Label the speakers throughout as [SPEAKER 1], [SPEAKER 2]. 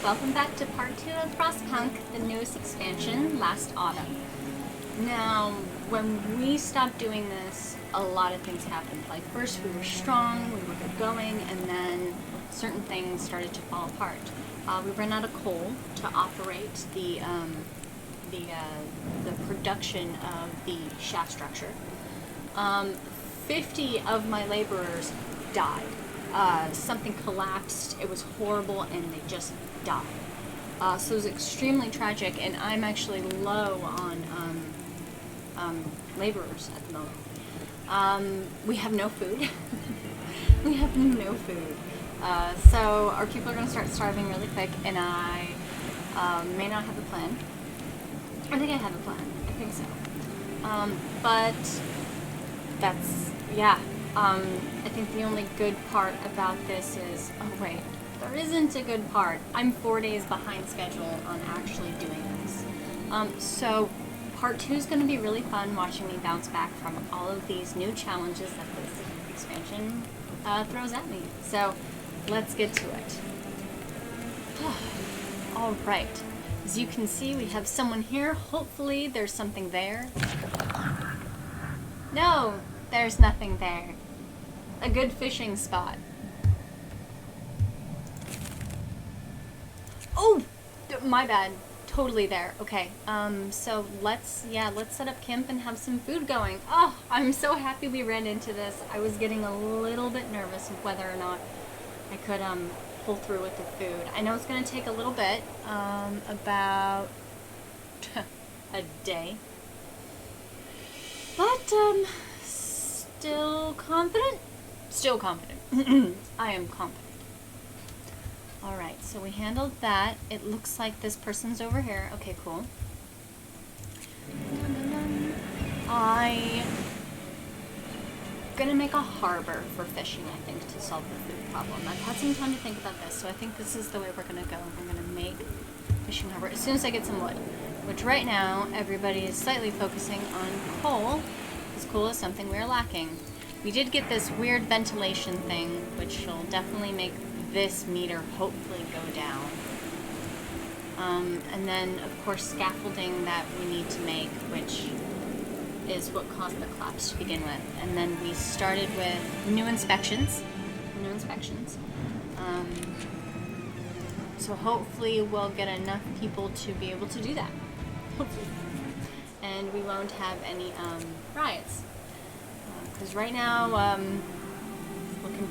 [SPEAKER 1] welcome back to part 2 of Frostpunk, the newest expansion, last autumn. Now, when we stopped doing this, a lot of things happened. Like, first we were strong, we were good going, and then certain things started to fall apart. We ran out of coal to operate the production of the shaft structure. 50 of my laborers died. Something collapsed, it was horrible, and they just died. So it was extremely tragic, and I'm actually low on laborers at the moment. We have no food. We have no food. So our people are going to start starving really quick, and I may not have a plan. I think I have a plan. I think so. But that's, yeah. I think the only good part about this is, oh wait, there isn't a good part. I'm 4 days behind schedule on actually doing this. So part 2 is going to be really fun, watching me bounce back from all of these new challenges that this expansion throws at me. So let's get to it. All right. As you can see, we have someone here. Hopefully there's something there. No, there's nothing there. A good fishing spot. Oh, my bad. Totally there. Okay. So let's set up camp and have some food going. Oh, I'm so happy we ran into this. I was getting a little bit nervous of whether or not I could pull through with the food. I know it's going to take a little bit, about a day. But still confident? Still confident. I am confident. Alright, so we handled that. It looks like this person's over here. Okay, cool. I'm gonna make a harbor for fishing, I think, to solve the food problem. I've had some time to think about this, so I think this is the way we're gonna go. We're gonna make fishing harbor as soon as I get some wood. Which right now, everybody is slightly focusing on coal, because coal is something we're lacking. We did get this weird ventilation thing, which will definitely make this meter hopefully go down. And then, of course, scaffolding that we need to make, which is what caused the collapse to begin with. And then we started with new inspections. So hopefully we'll get enough people to be able to do that. Hopefully. And we won't have any riots. Because right now, it's looking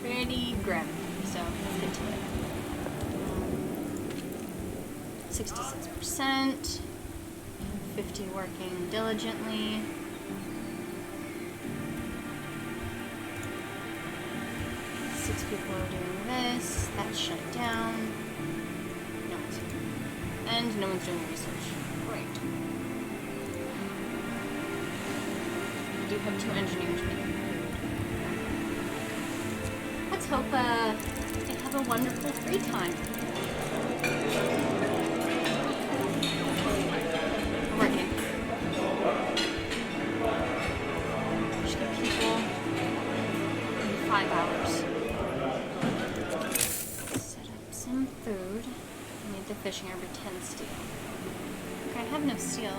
[SPEAKER 1] pretty grim. So let's get to it. 66%. 50 working diligently. 6 people are doing this. That's shut down. No one's doing it. And no one's doing research. Great. We do have 2 engineers making food. Let's hope they have a wonderful free time. Working. Just get people in 5 hours. Set up some food. I need the fishing harbor 10 steel. Okay, I have no steel.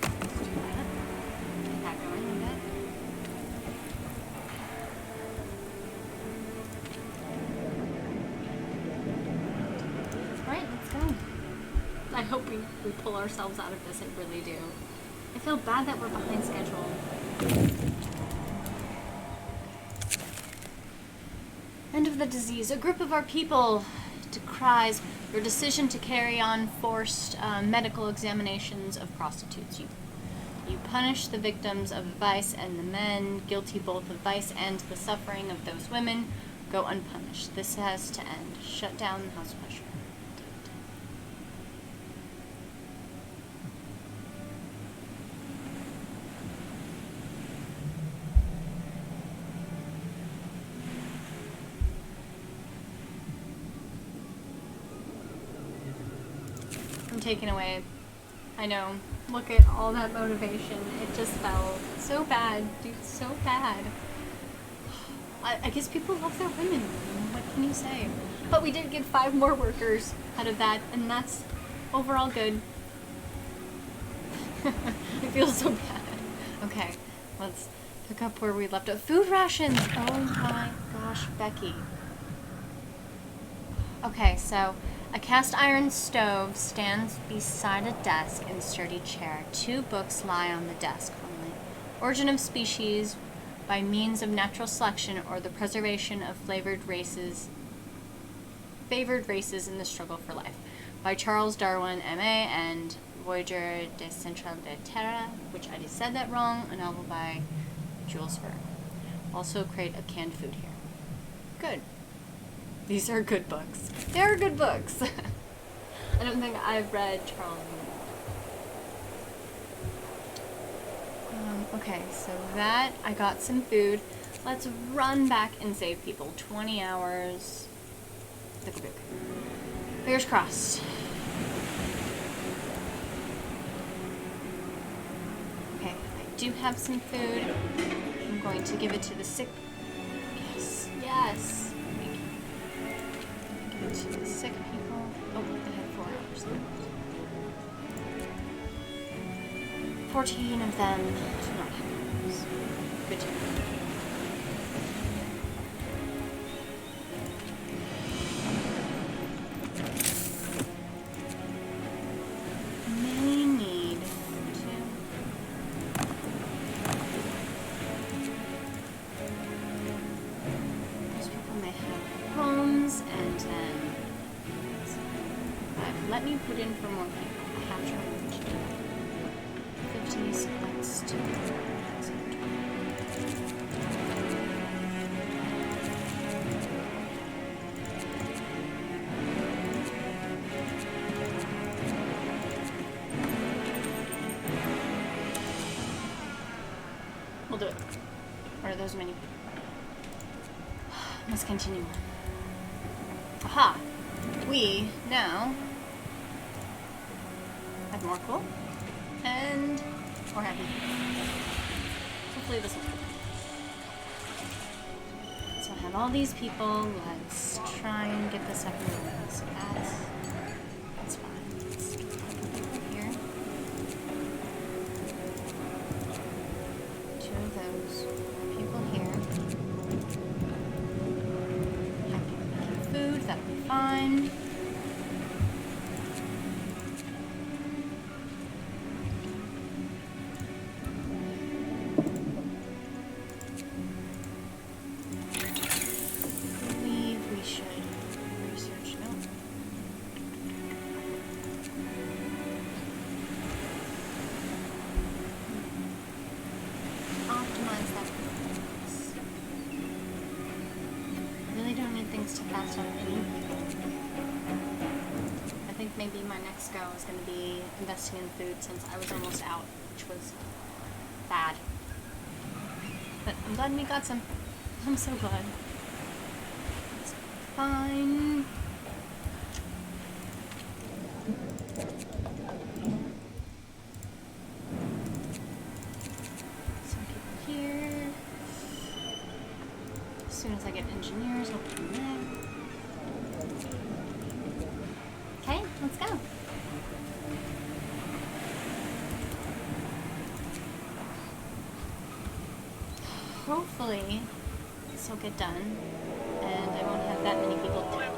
[SPEAKER 1] Let's do that. Get that going a bit. Alright, let's go. I hope we pull ourselves out of this, I really do. I feel bad that we're behind schedule. End of the disease. A group of our people decries your decision to carry on forced medical examinations of prostitutes. You punish the victims of vice, and the men, guilty both of vice and the suffering of those women, go unpunished. This has to end. Shut down the house pressure. I'm taken away. I know. Look at all that motivation. It just felt so bad, dude, so bad. I guess people love their women. What can you say? But we did get 5 more workers out of that, and that's overall good. I feel so bad. Okay, let's pick up where we left off. Food rations! Oh my gosh, Becky. Okay, so a cast iron stove stands beside a desk and sturdy chair. 2 books lie on the desk only. Origin of Species by Means of Natural Selection or the Preservation of Favored Races in the Struggle for Life by Charles Darwin, M.A. and Voyager de Central de Terra, which I just said that wrong, a novel by Jules Verne. Also create a canned food here. Good. These are good books. They are good books. I don't think I've read Charles. Okay, so that, I got some food. Let's run back and save people. 20 hours. Fingers crossed. Okay, I do have some food. I'm going to give it to the sick. Yes, yes. Thank you. Give it to the sick people. Oh, they have 4 hours left. 14 of them do not have hours. Good job. Let me put in for more people. I have to remove 50, so let's do We'll do it. What are those many people? Let's continue. Aha! We now have more coal, and we're happy. Hopefully this will work. So I have all these people. Let's try and get this up and running. So that's fine. Let's get people here. 2 of those people here. Happy with making food. That'll be fine. Maybe my next go is going to be investing in food since I was almost out, which was bad. But I'm glad we got some. I'm so glad. It's fine. Some people here. As soon as I get engineers, I'll put them there. Okay, let's go. Hopefully, this will get done, and I won't have that many people dead.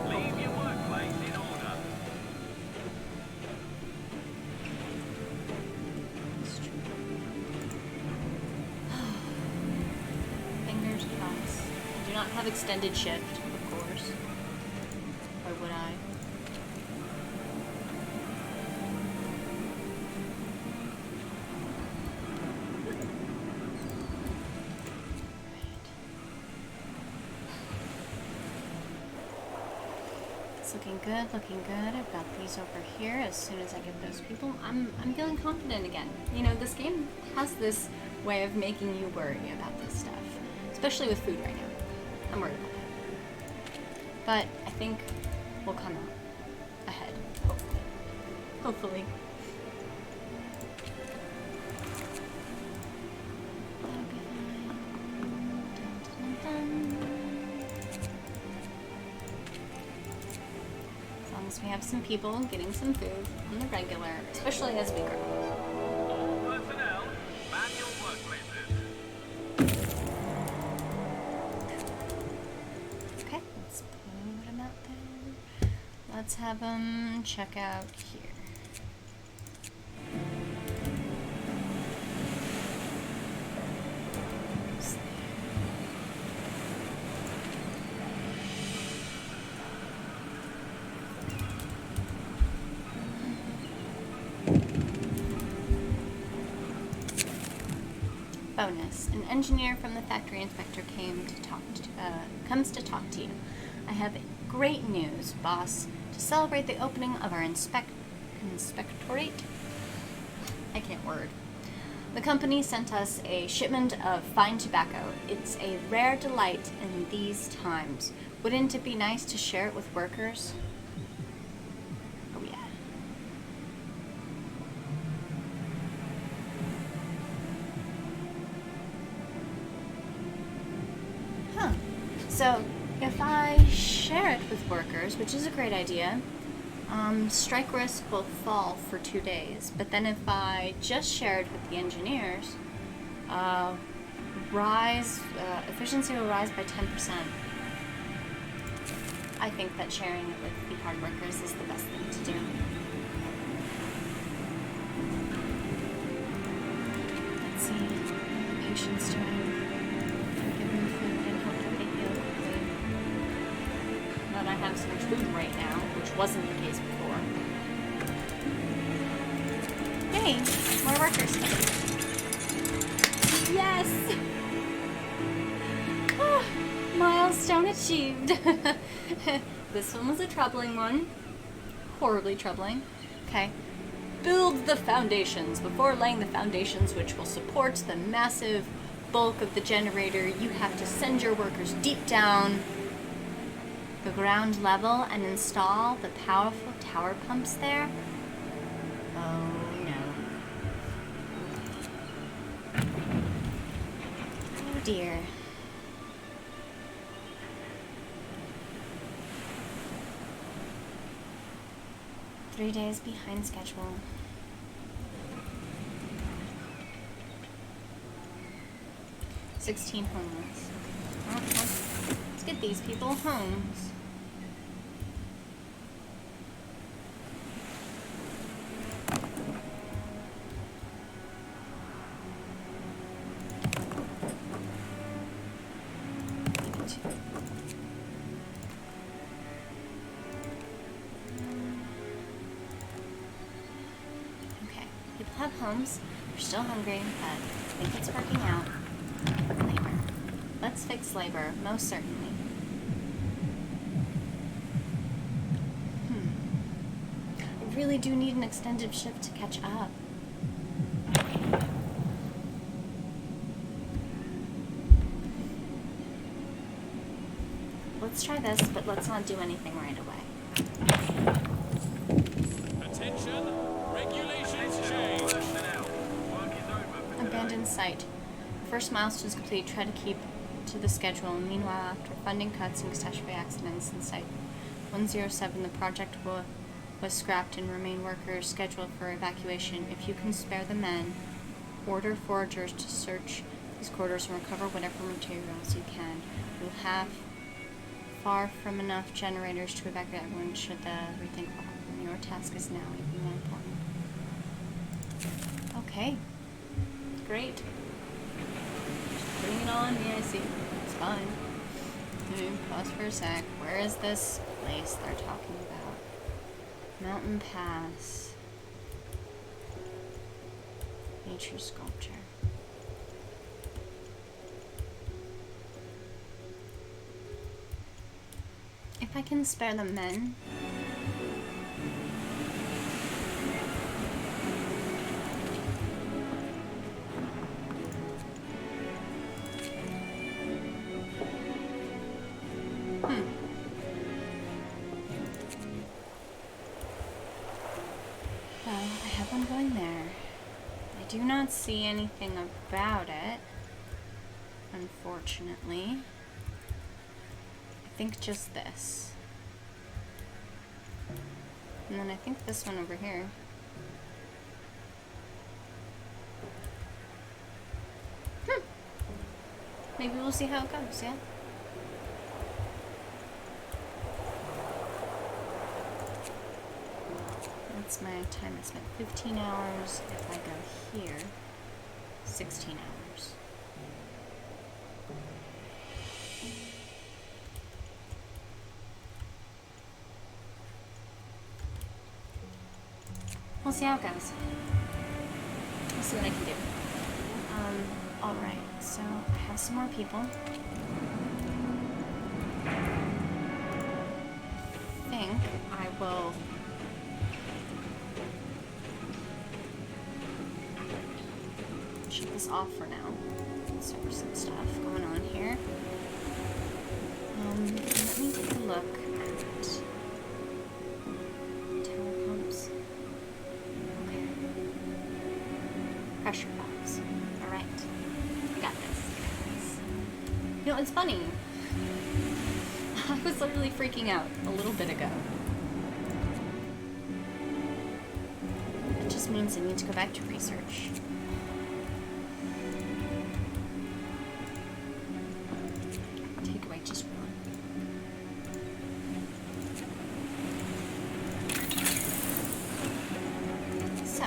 [SPEAKER 2] Leave your workplace in order.
[SPEAKER 1] Fingers crossed. I do not have extended shift, of course. Or would I? Looking good, looking good. I've got these over here. As soon as I get those people, I'm feeling confident again. You know, this game has this way of making you worry about this stuff. Especially with food right now. I'm worried about that. But I think we'll come out ahead, hopefully. Hopefully. That'll be fine. long as we have some people getting some food on the regular, especially as we grow.
[SPEAKER 2] All personnel, man your workplaces.
[SPEAKER 1] Okay, let's put them out there. Let's have them check out here. Bonus. An engineer from the factory inspector comes to talk to you. I have great news, boss. To celebrate the opening of our inspectorate, I can't word. The company sent us a shipment of fine tobacco. It's a rare delight in these times. Wouldn't it be nice to share it with workers? Oh yeah. Huh. So, if I share it with workers, which is a great idea, strike risk will fall for 2 days. But then if I just share it with the engineers, efficiency will rise by 10%. I think that sharing it with the hard workers is the best thing to do. Let's see how the patient's doing. Give them food and hope that they heal quickly. That I have so much food right now, which wasn't the case before. Yay! More workers. Yes! Oh, milestone achieved. This one was a troubling one. Horribly troubling. Okay. Build the foundations. Before laying the foundations which will support the massive bulk of the generator, you have to send your workers deep down the ground level and install the powerful tower pumps there. Oh no. Oh dear. Three days behind schedule. $16 homeless. Let's get these people homes. Okay, people have homes. They're still hungry, but I think it's working out. Labor. Let's fix labor, most certainly. I really do need an extended shift to catch up. Let's try this, but let's not do anything right away.
[SPEAKER 2] Attention, regulations change. Personnel, work is over.
[SPEAKER 1] Abandoned site. First milestone is complete. Try to keep to the schedule. Meanwhile, after funding cuts and catastrophe accidents in Site 107, the project was scrapped and remain workers scheduled for evacuation. If you can spare the men, order foragers to search these quarters and recover whatever materials you can. You'll have far from enough generators to evacuate everyone should the rethink will happen. Your task is now even more important. Okay. Great. Putting it all on me, I see. It's fine. Pause for a sec. Where is this place they're talking about? Mountain Pass. Nature sculpture. If I can spare the men. Well, I have one going there. I do not see anything about it, unfortunately. I think just this. And then I think this one over here. Maybe we'll see how it goes, yeah? That's my time I spent. 15 hours. If I go here, 16 hours. We'll see how it goes. We'll see what I can do. Alright, so I have some more people. I think I will shut this off for now. So there's some stuff going on here. Let me take a look at tower pumps. Okay. Pressure valves. Alright. I got this. You know, it's funny. I was literally freaking out a little bit ago. It just means I need to go back to research. Take away just one. So,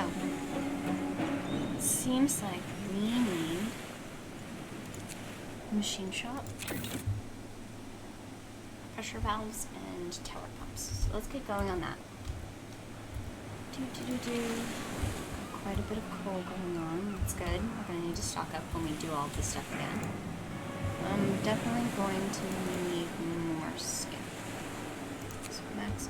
[SPEAKER 1] it seems like we need a machine shop, pressure valves, and tower pumps. So let's get going on that. Got quite a bit of coal going on. That's good. We're going to need to stock up when we do all this stuff again. I'm definitely going to need more skin. So max.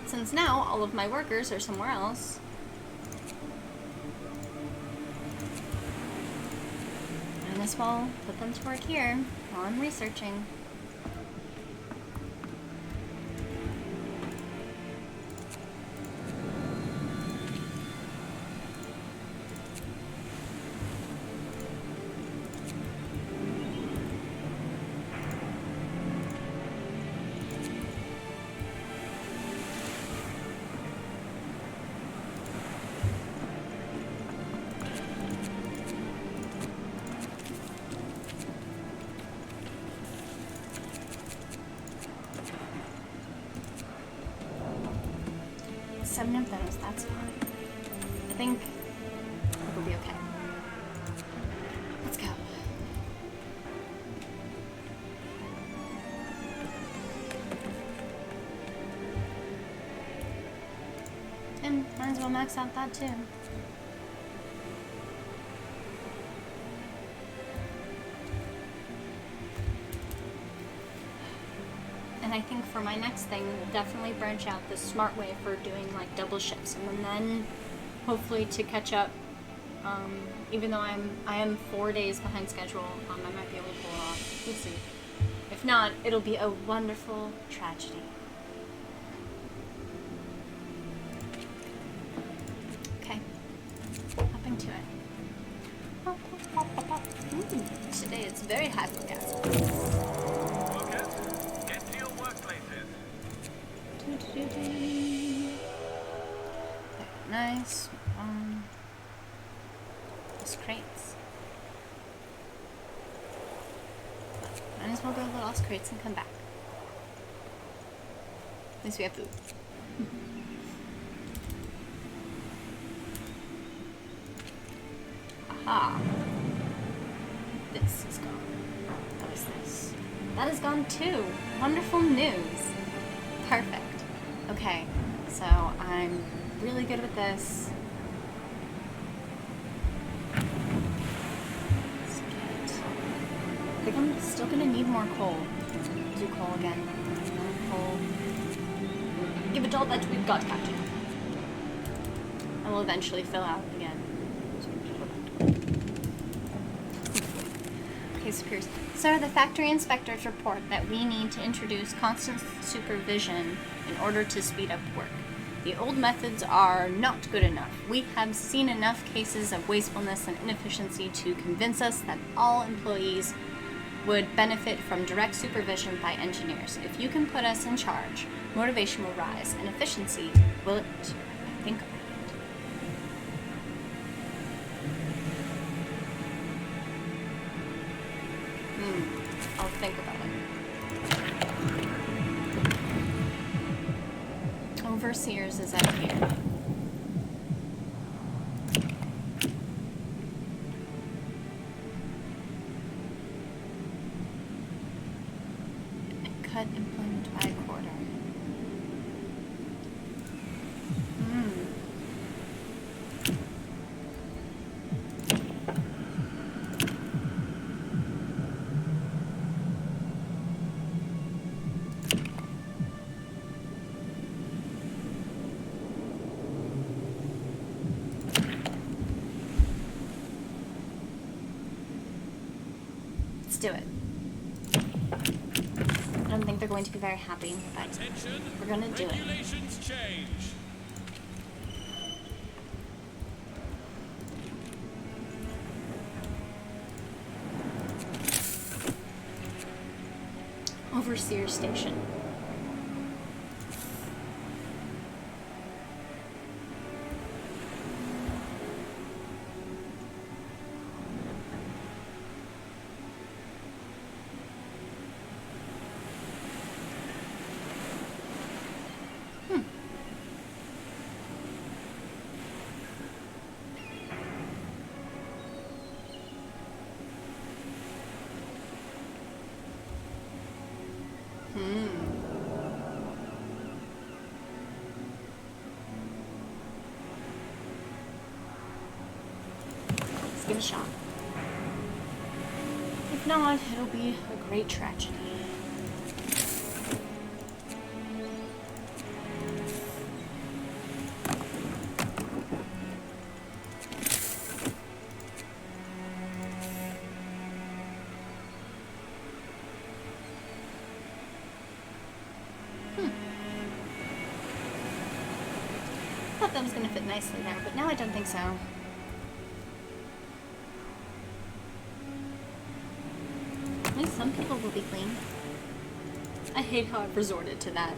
[SPEAKER 1] Since now all of my workers are somewhere else, I might as well put them to work here while I'm researching. Seven of those, that's fine. I think we'll be okay. Let's go. And might as well max out that too. And I think for my next thing, we'll definitely branch out the smart way for doing like double shifts, and then hopefully to catch up. Even though I am 4 days behind schedule, I might be able to pull it off. We'll see. If not, it'll be a wonderful tragedy. Okay, hopping to it. Today it's very high for gas. Nice. Those crates. Might as well go to the lost crates and come back. At least we have food. Aha. This is gone. What is this? That is gone too. Wonderful news. Perfect. Okay, so I'm really good with this. I think I'm still gonna need more coal. Do coal again. More coal. Give it all that we've got, Captain. I will eventually fill out again. Okay, superiors. Sir, the factory inspectors report that we need to introduce constant supervision in order to speed up work. The old methods are not good enough. We have seen enough cases of wastefulness and inefficiency to convince us that all employees would benefit from direct supervision by engineers. If you can put us in charge, motivation will rise and efficiency will think about it. I'll think about it. Overseers is up here. Cut employment by a quarter. Let's do it. I don't think they're going to be very happy, but
[SPEAKER 2] Attention,
[SPEAKER 1] we're gonna do it.
[SPEAKER 2] regulations change.
[SPEAKER 1] Overseer station. Let's give it a shot. If not, it'll be a great tragedy. I thought that was going to fit nicely there, but now I don't think so. At least some people will be clean. I hate how I've resorted to that.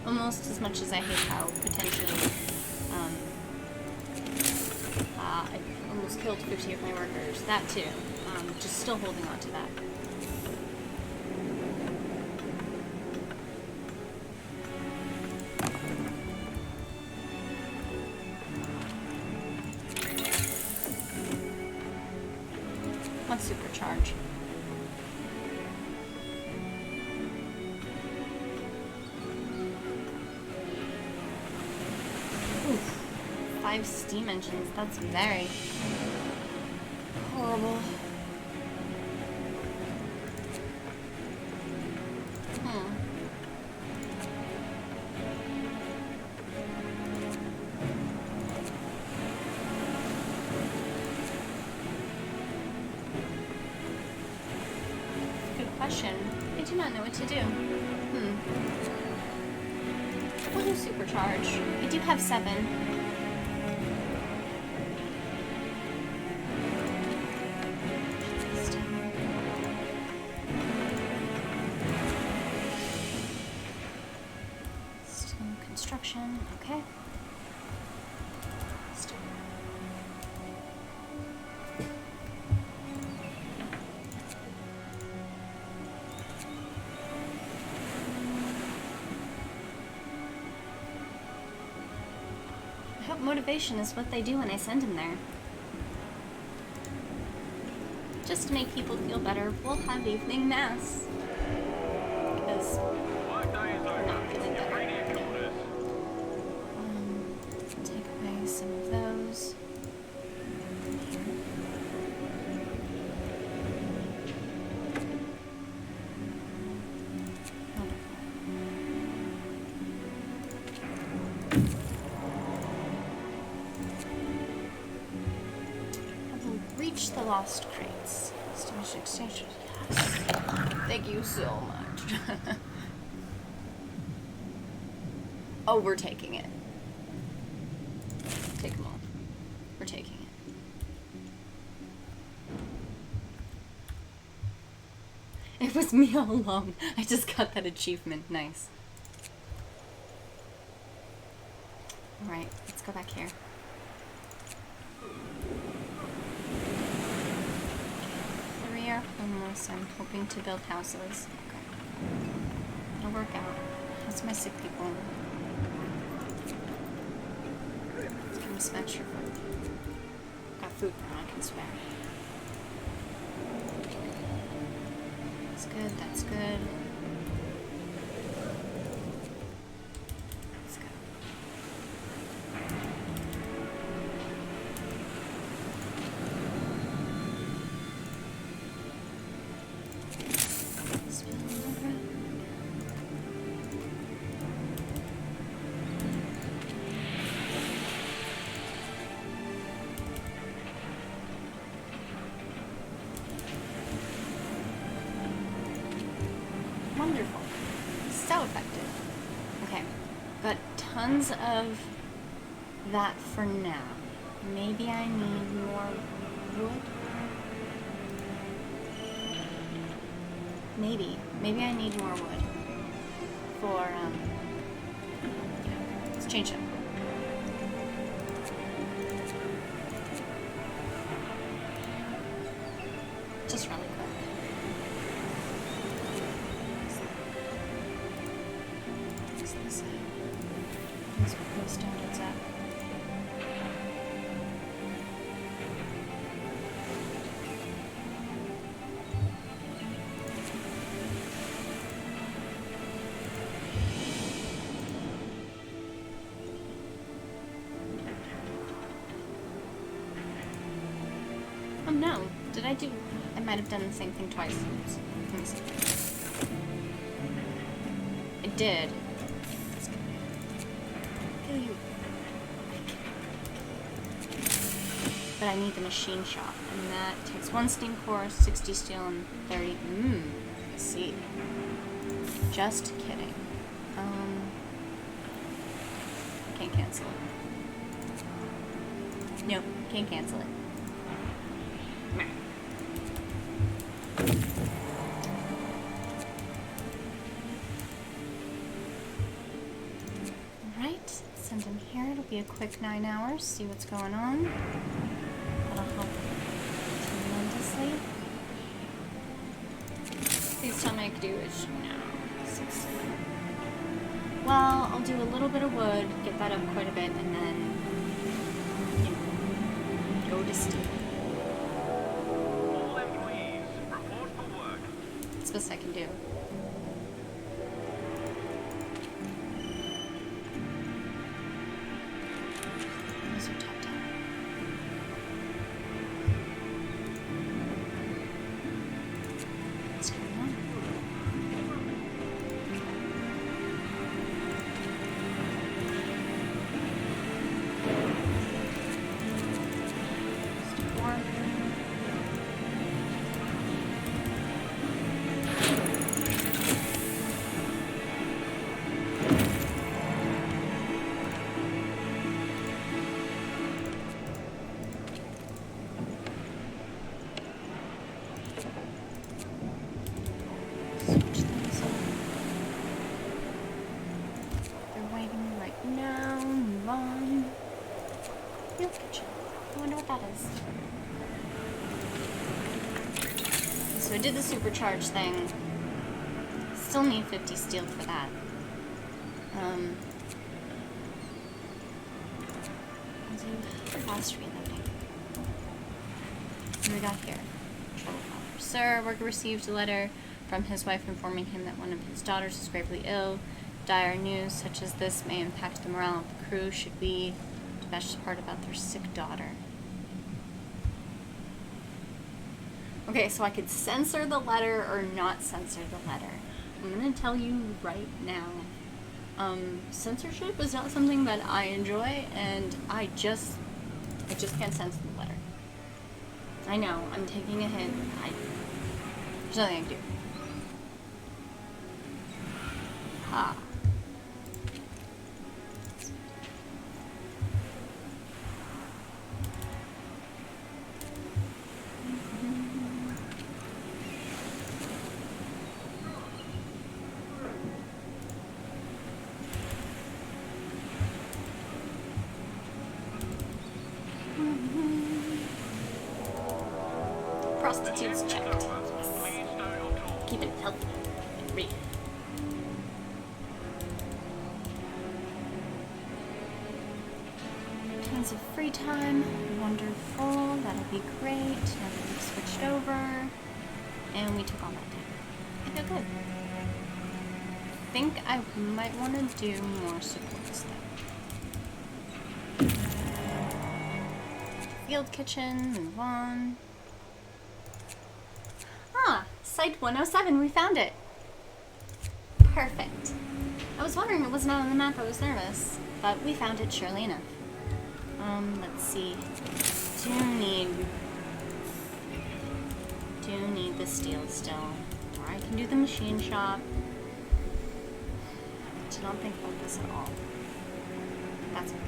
[SPEAKER 1] Almost as much as I hate how potentially I almost killed 50 of my workers. That too. Just still holding on to that. Let's supercharge. Oof. 5 steam engines. That's very horrible. Question. I do not know what to do. We'll do supercharge. I do have 7. Still construction. Okay. Still. I hope motivation is what they do when I send them there. Just to make people feel better, we'll have evening mass. Because we're not feeling better. Take away some of those. The lost crates. Storage exchange. Yes. Thank you so much. Oh, we're taking it. Take them all. We're taking it. It was me all along. I just got that achievement. Nice. Alright, let's go back here. 3 are homeless. I'm hoping to build houses. Okay. It'll work out. How's my sick people? Let's give me some extra food. Got food now, I can spare. That's good, that's good. Let's go. Spill over. Wonderful. So effective. Okay. Got tons of that for now. Maybe I need more wood? Maybe I need more wood. For, let's change it. Just really quick. Let's put those standards up. Oh no, did I do? I might have done the same thing twice. Oops. Let me see. It did. Kill you. But I need the machine shop, and that takes 1 steam core, 60 steel, and 30. I see. Just kidding. Can't cancel it. Nope, can't cancel it. Meh. Alright, send him here. It'll be a quick 9 hours. See what's going on. That'll help tremendously. Please tell me I could do it. No. 6. Well, I'll do a little bit of wood, get that up quite a bit, and then go to steel.
[SPEAKER 2] All employees, report for work.
[SPEAKER 1] That's the best I can do. Those are top down. What's going on? Switch things up. They're waiting right now. Move on. Real kitchen. I wonder what that is. So I did the supercharge thing. Still need 50 steel for that. I'll do fast reloading. What do we got here? Control follower. Sir, worker received a letter from his wife informing him that one of his daughters is gravely ill. Dire news such as this may impact the morale of the crew. Should we dispatch the part about their sick daughter? Okay, so I could censor the letter or not censor the letter. I'm gonna tell you right now. Censorship is not something that I enjoy, and I just can't censor the letter. I know, I'm taking a hit. There's nothing I can do. Ha. Prostitutes checked.
[SPEAKER 2] Please stay on top.
[SPEAKER 1] Keep it healthy. Read. Tons of free time. Wonderful. That'll be great. Now that we've switched over. And we took all that time. I feel good. I think I might want to do more supports though. Field kitchen, move on. Ah, Site 107, we found it. Perfect. I was wondering it was not on the map, I was nervous. But we found it, surely enough. Let's see. Do need the steel still. Or I can do the machine shop. Did not think about this at all. That's okay.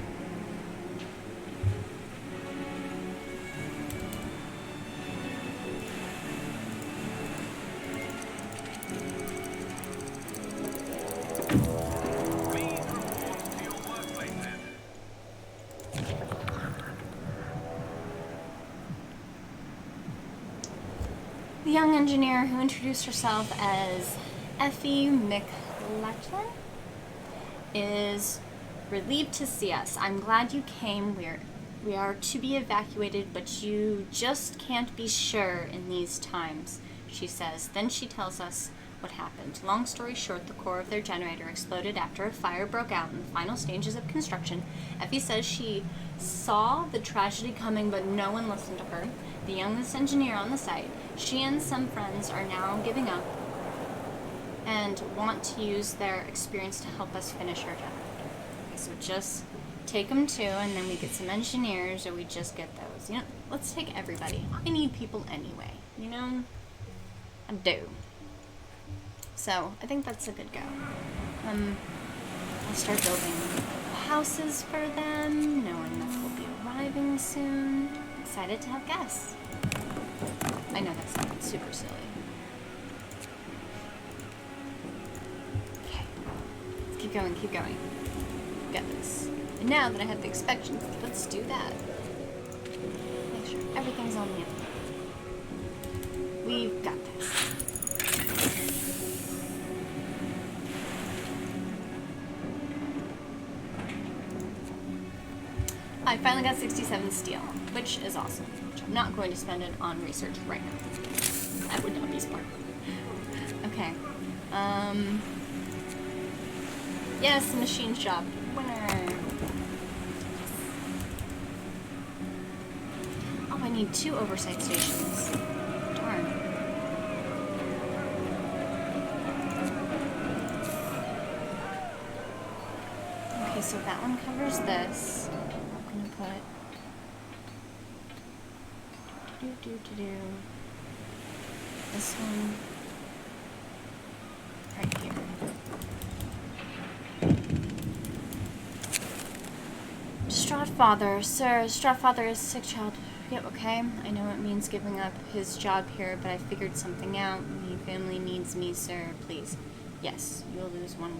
[SPEAKER 1] The young engineer who introduced herself as Effie McLachlan is relieved to see us. I'm glad you came. We are to be evacuated, but you just can't be sure in these times, she says. Then she tells us what happened. Long story short, the core of their generator exploded after a fire broke out in the final stages of construction. Effie says she saw the tragedy coming, but no one listened to her. The youngest engineer on the site, she and some friends are now giving up and want to use their experience to help us finish our job. Okay, so just take them too, and then we get some engineers, or we just get those. You know, let's take everybody. I need people anyway, you know? I do. So, I think that's a good go. I'll start building houses for them, knowing that they'll be arriving soon. Excited to have guests. I know that sounds super silly. Okay. Let's keep going, keep going. Got this. And now that I have the inspections, let's do that. Make sure everything's on the up. We've got this. I finally got 67 steel, which is awesome. Which I'm not going to spend it on research right now. That would not be smart. Okay. Yes, the machine shop. Winner. Oh, I need 2 oversight stations. Darn. Okay, so that one covers this. I'm gonna put this one right here. Distraught father, sir. Distraught father is sick child. Yep, okay. I know it means giving up his job here, but I figured something out. The family needs me, sir. Please. Yes, you'll lose one.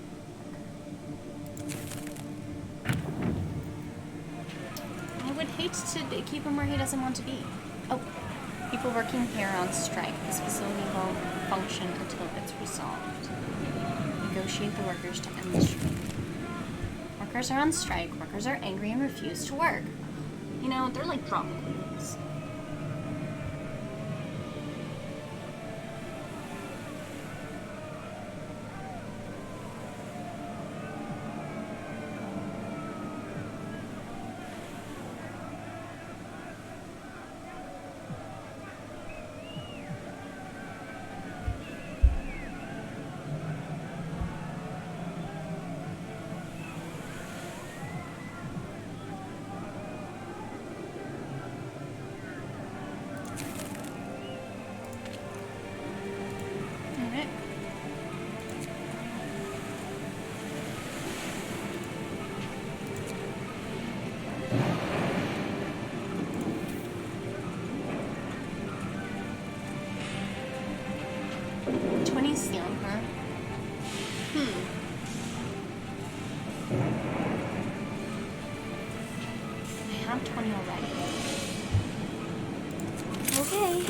[SPEAKER 1] I would hate to keep him where he doesn't want to be. Oh, people working here are on strike. This facility won't function until it's resolved. Negotiate the workers to end the strike. Workers are on strike. Workers are angry and refuse to work. You know, they're like drama queens. Alright. $20 steel, huh? I have 20 already. Okay.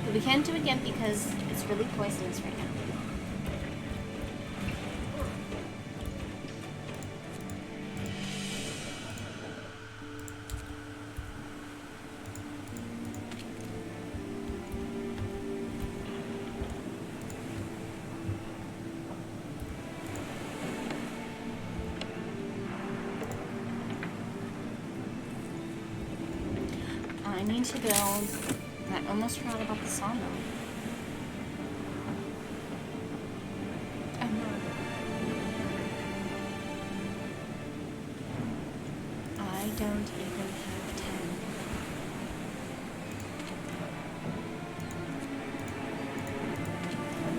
[SPEAKER 1] But we can't do it yet because it's really poisonous right now. I need to build. I almost forgot about the sawmill. Oh no. I don't even have 10.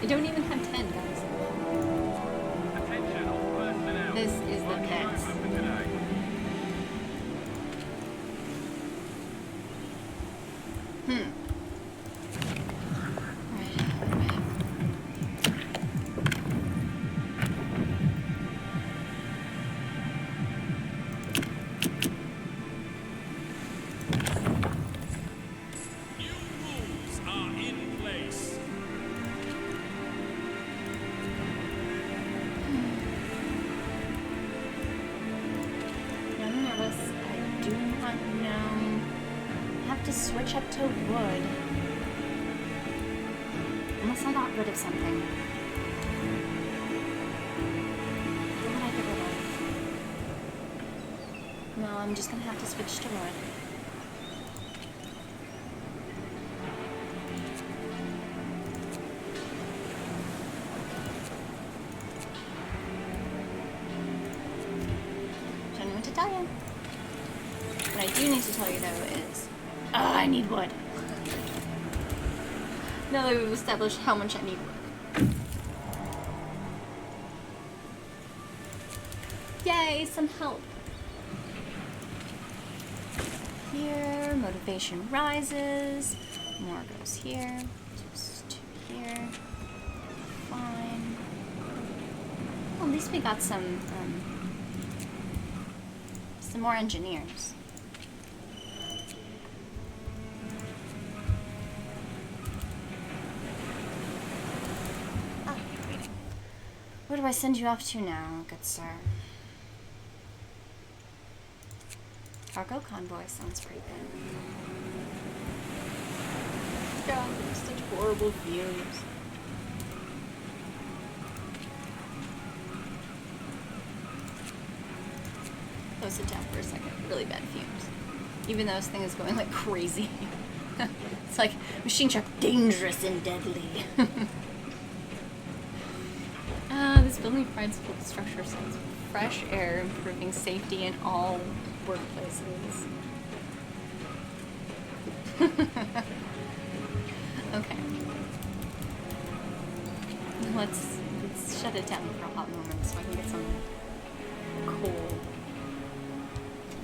[SPEAKER 1] I don't even have 10, guys.
[SPEAKER 2] Attention all personnel.
[SPEAKER 1] This is the
[SPEAKER 2] Working
[SPEAKER 1] pits.
[SPEAKER 2] over for today. New rules are in place.
[SPEAKER 1] I'm nervous. I do not know. I have to switch up to wood. Unless I got rid of something. What would I get rid of? No, I'm just gonna have to switch to wood. Don't know what to tell you. What I do need to tell you though is, I need wood. Now that we've established how much I need wood. Yay, some help. Here, motivation rises. More goes here. Just 2 here. Fine. Well, at least we got some more engineers. Where do I send you off to now, good sir? Cargo convoy sounds pretty good. God, there's such horrible views. Go sit down for a second. Really bad fumes. Even though this thing is going like crazy. It's like machine truck dangerous and deadly. This building provides full structure sense of fresh air, improving safety in all workplaces. Okay. Let's shut it down for a hot moment so I can get some coal.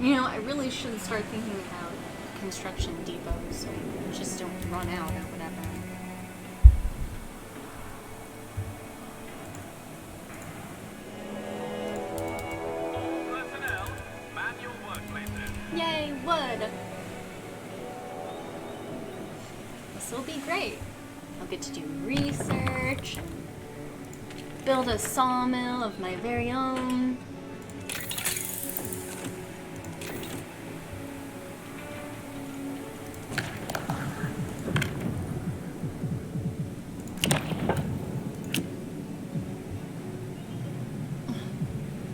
[SPEAKER 1] You know, I really should start thinking about construction depots so we just don't run out or whatever.
[SPEAKER 2] Personnel, man your workplaces.
[SPEAKER 1] Yay, wood! This will be great. I'll get to do research and build a sawmill of my very own.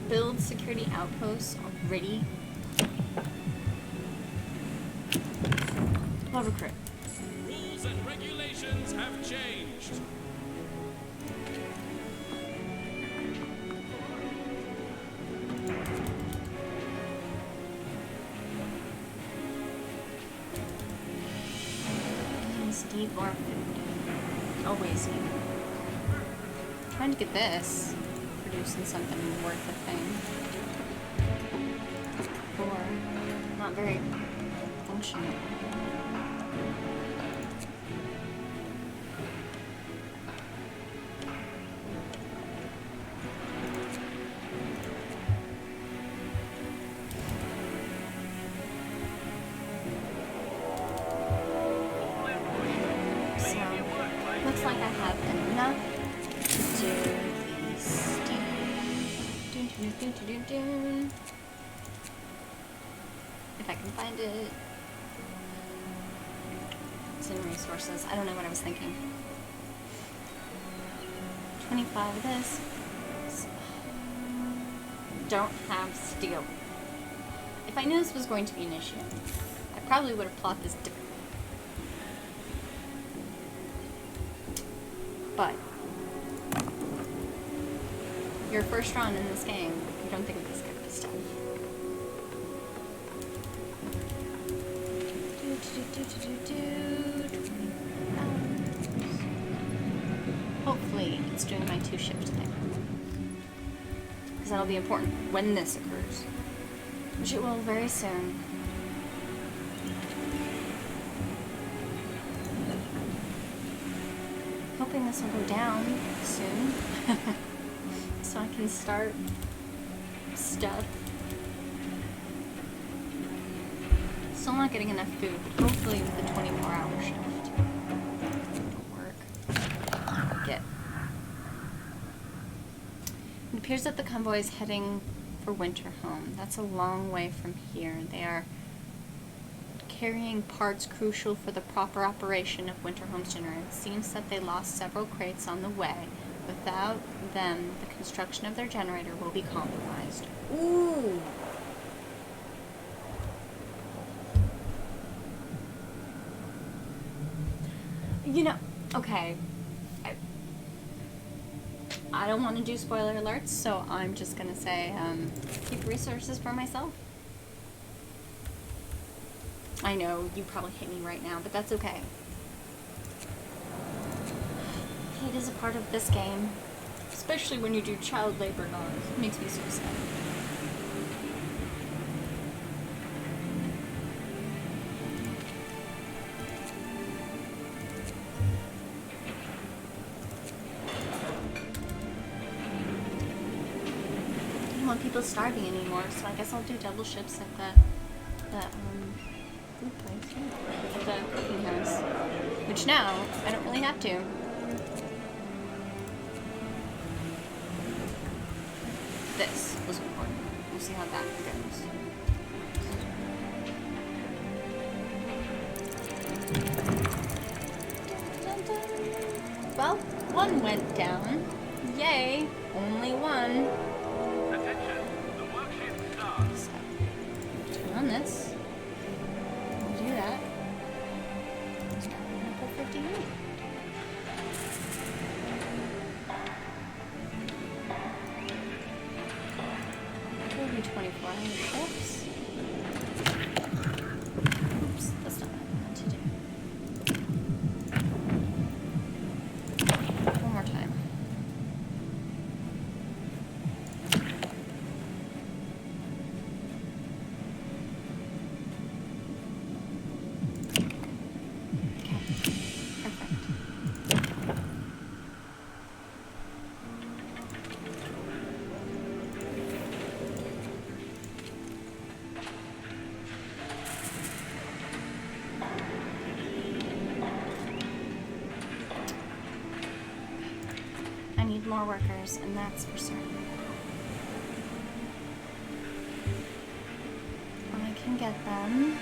[SPEAKER 1] Build security outposts already. Well, recruit.
[SPEAKER 2] Rules and regulations have changed.
[SPEAKER 1] Need more food. Always need. Trying to get this producing something worth a thing. Or not very functional. Do. If I can find it. It's in resources. I don't know what I was thinking. 25 of this. Don't have steel. If I knew this was going to be an issue, I probably would have plotted this differently. But your first run in this game, you don't think of this kind of stuff. Hopefully it's doing my 2 shift thing. Because that'll be important when this occurs. Which it will very soon. Hoping this will go down soon. So I can start stuff. Still not getting enough food, but hopefully with the 24-hour shift it'll work. It appears that the convoy is heading for Winterhome. That's a long way from here. They are carrying parts crucial for the proper operation of Winterhome's generator. It seems that they lost several crates on the way. Without them, the construction of their generator will be compromised. Ooh! You know, okay. I don't want to do spoiler alerts, so I'm just gonna say, keep resources for myself. I know, you probably hate me right now, but that's okay. Hate is a part of this game. Especially when you do child labor laws. It makes me so sad. I don't want people starving anymore, so I guess I'll do double shifts at the food place, yeah. At the cooking house. Which now, I don't really have to. This was important. We'll see how that goes. Dun, dun. Well, one went down. Yay! Only one.
[SPEAKER 2] Attention, the worksheet starts.
[SPEAKER 1] So, turn on this. We'll do that. Start with 58. Will be 24 ships. Oops, that's not what I wanted to do. One more time. Okay, perfect. I need more workers, and that's for certain. I can get them.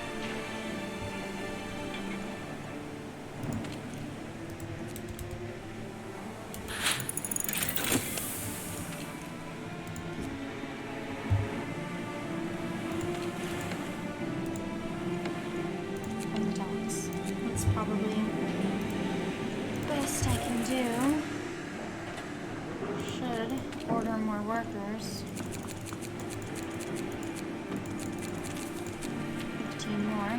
[SPEAKER 1] And the dogs. That's probably the best I can do. Should order more workers. 15 more.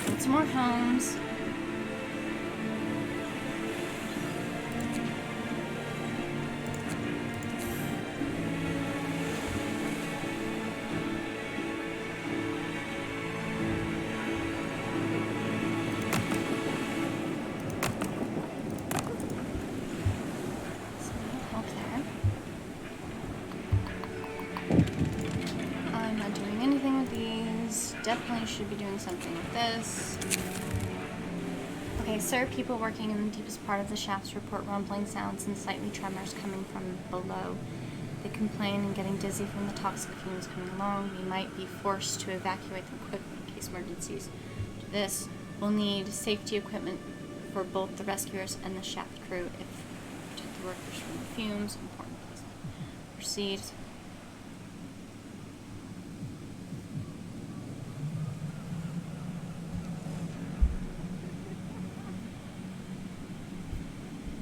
[SPEAKER 1] Get some more homes. definitely should be doing something with this. Okay, sir, people working in the deepest part of the shafts report rumbling sounds and slightly tremors coming from below. They complain and getting dizzy from the toxic fumes coming along. We might be forced to evacuate them quickly in case emergencies. To this, we'll need safety equipment for both the rescuers and the shaft crew if protect the workers from the fumes. Important place. Proceed.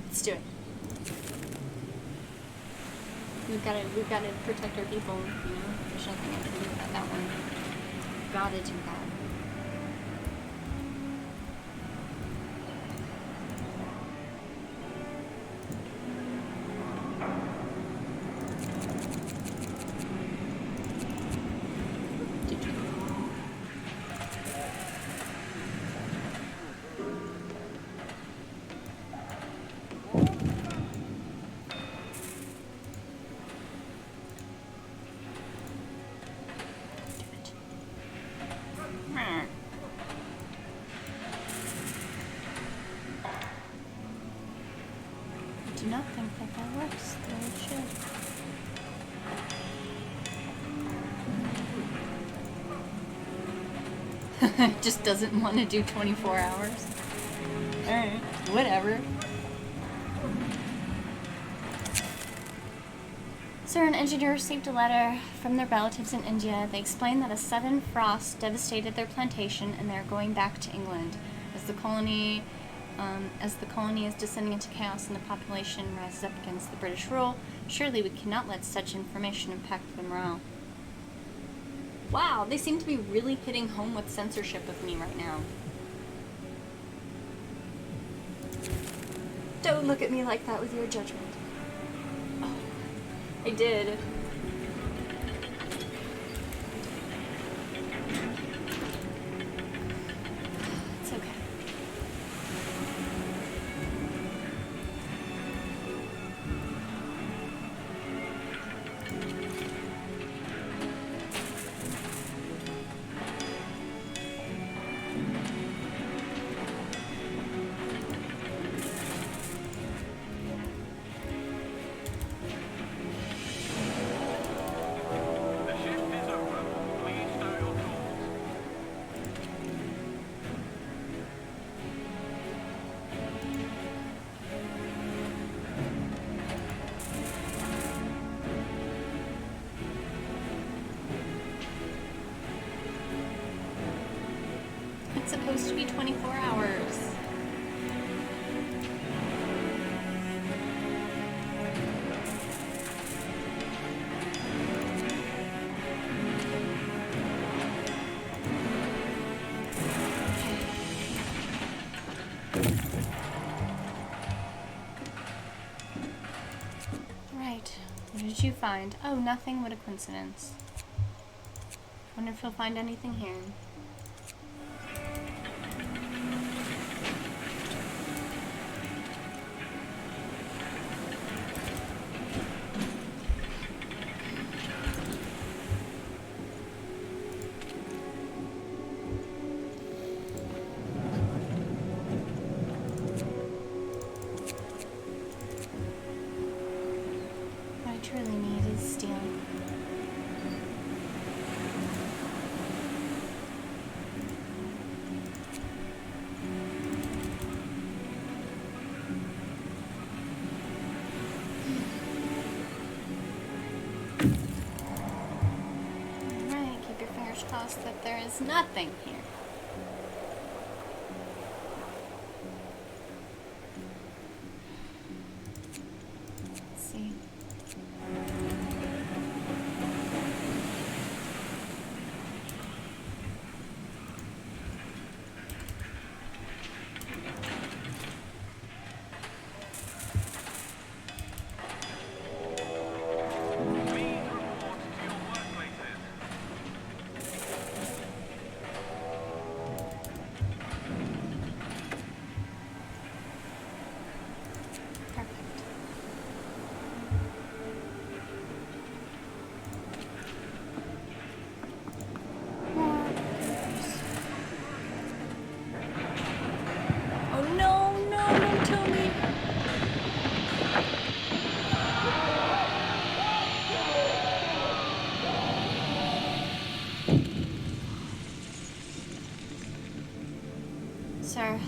[SPEAKER 1] Let's do it. We've got to protect our people, you know? There's nothing I can do about that one. Gotta do that. I do not think that works, though it should. It just doesn't want to do 24 hours. Alright, whatever. Sir, an engineer received a letter from their relatives in India. They explained that a sudden frost devastated their plantation and they're going back to England. As the colony is descending into chaos and the population rises up against the British rule, surely we cannot let such information impact the morale. Wow, they seem to be really hitting home with censorship of me right now. Don't look at me like that with your judgment. Oh, I did. It's okay.
[SPEAKER 2] The shift is over. Please stow your tools.
[SPEAKER 1] It's supposed to be 24 hours. Right. What did you find? Oh, nothing. What a coincidence. Wonder if he'll find anything here. What I truly need is steel. Alright, keep your fingers crossed that there is nothing here. Let's see.
[SPEAKER 2] Please report to your workplaces.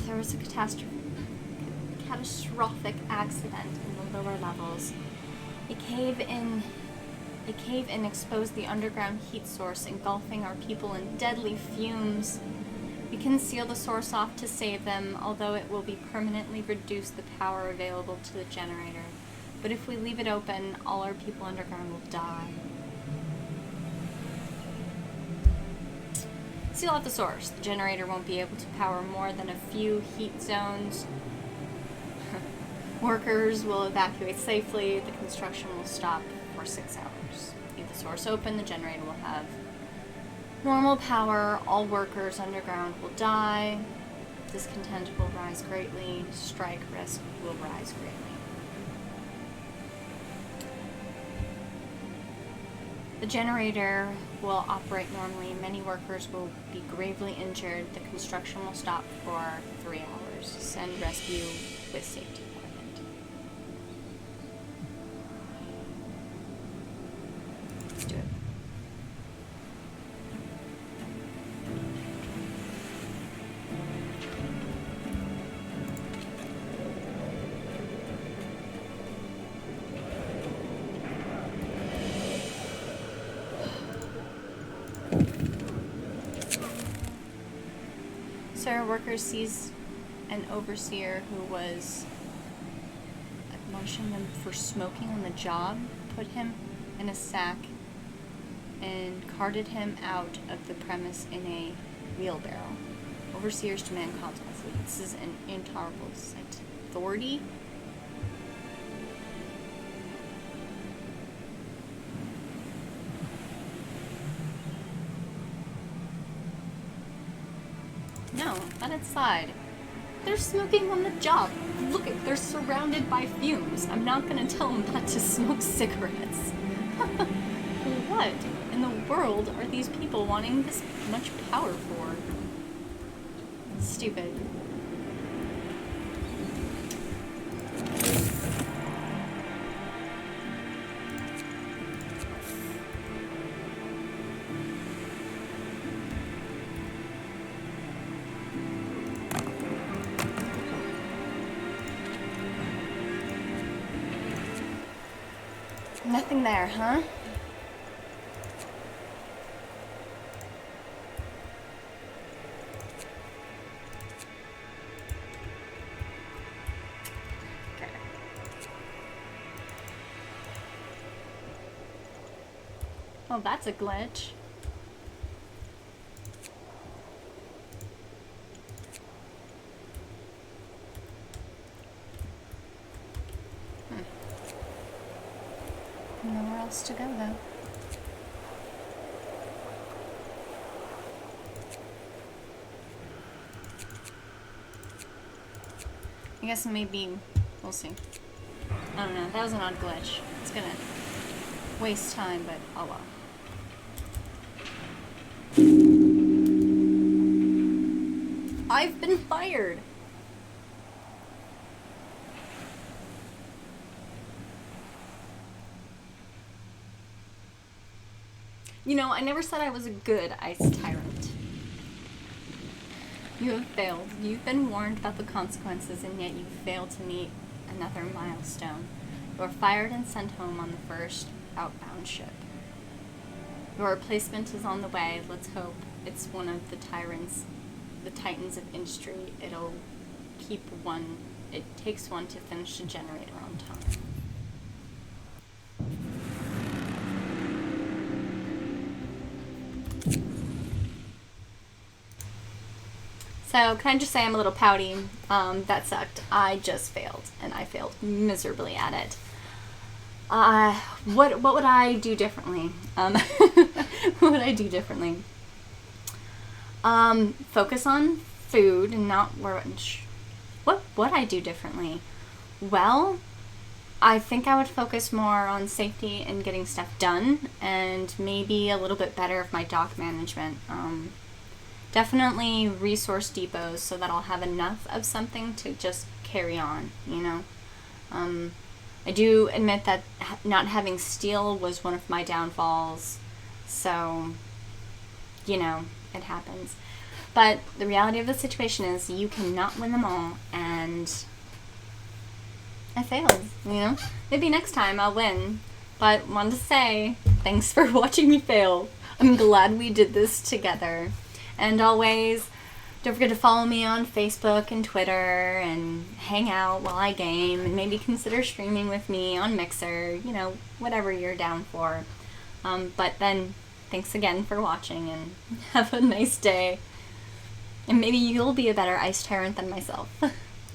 [SPEAKER 1] there was a catastrophic accident in the lower levels. A cave-in exposed the underground heat source, engulfing our people in deadly fumes. We can seal the source off to save them, although it will be permanently reduce the power available to the generator. But if we leave it open, all our people underground will die. Seal off the source. The generator won't be able to power more than a few heat zones. Workers will evacuate safely. The construction will stop for 6 hours. Leave the source open, the generator will have normal power. All workers underground will die. Discontent will rise greatly. Strike risk will rise greatly. The generator will operate normally. Many workers will be gravely injured. The construction will stop for 3 hours. Send rescue with safety equipment. Let's do it. Sir, workers seized an overseer who was admonishing them for smoking on the job, put him in a sack, and carted him out of the premise in a wheelbarrow. Overseers demand consequences. This is an intolerable sight. Authority? No, let it slide. They're smoking on the job. Look, they're surrounded by fumes. I'm not gonna tell them not to smoke cigarettes. What in the world are these people wanting this much power for? Stupid. Nothing there, huh? Okay. Oh, that's a glitch. Nowhere else to go, though. I guess maybe we'll see. I don't know. That was an odd glitch. It's gonna waste time, but oh well. I've been fired. You know, I never said I was a good ice tyrant. You have failed. You've been warned about the consequences, and yet you failed to meet another milestone. You are fired and sent home on the first outbound ship. Your replacement is on the way. Let's hope it's one of the titans of industry. It'll keep one. It takes one to finish the generator on time. So, can I just say I'm a little pouty? That sucked. I just failed, and I failed miserably at it. What would I do differently? What would I do differently? Focus on food and not lunch. What would I do differently? Well, I think I would focus more on safety and getting stuff done, and maybe a little bit better of my dock management. Definitely resource depots so that I'll have enough of something to just carry on, you know? I do admit that not having steel was one of my downfalls, so, you know, it happens. But the reality of the situation is you cannot win them all, and I failed, you know? Maybe next time I'll win, but wanted to say thanks for watching me fail. I'm glad we did this together. And always, don't forget to follow me on Facebook and Twitter and hang out while I game, and maybe consider streaming with me on Mixer, you know, whatever you're down for. But then, thanks again for watching, and have a nice day. And maybe you'll be a better ice tyrant than myself.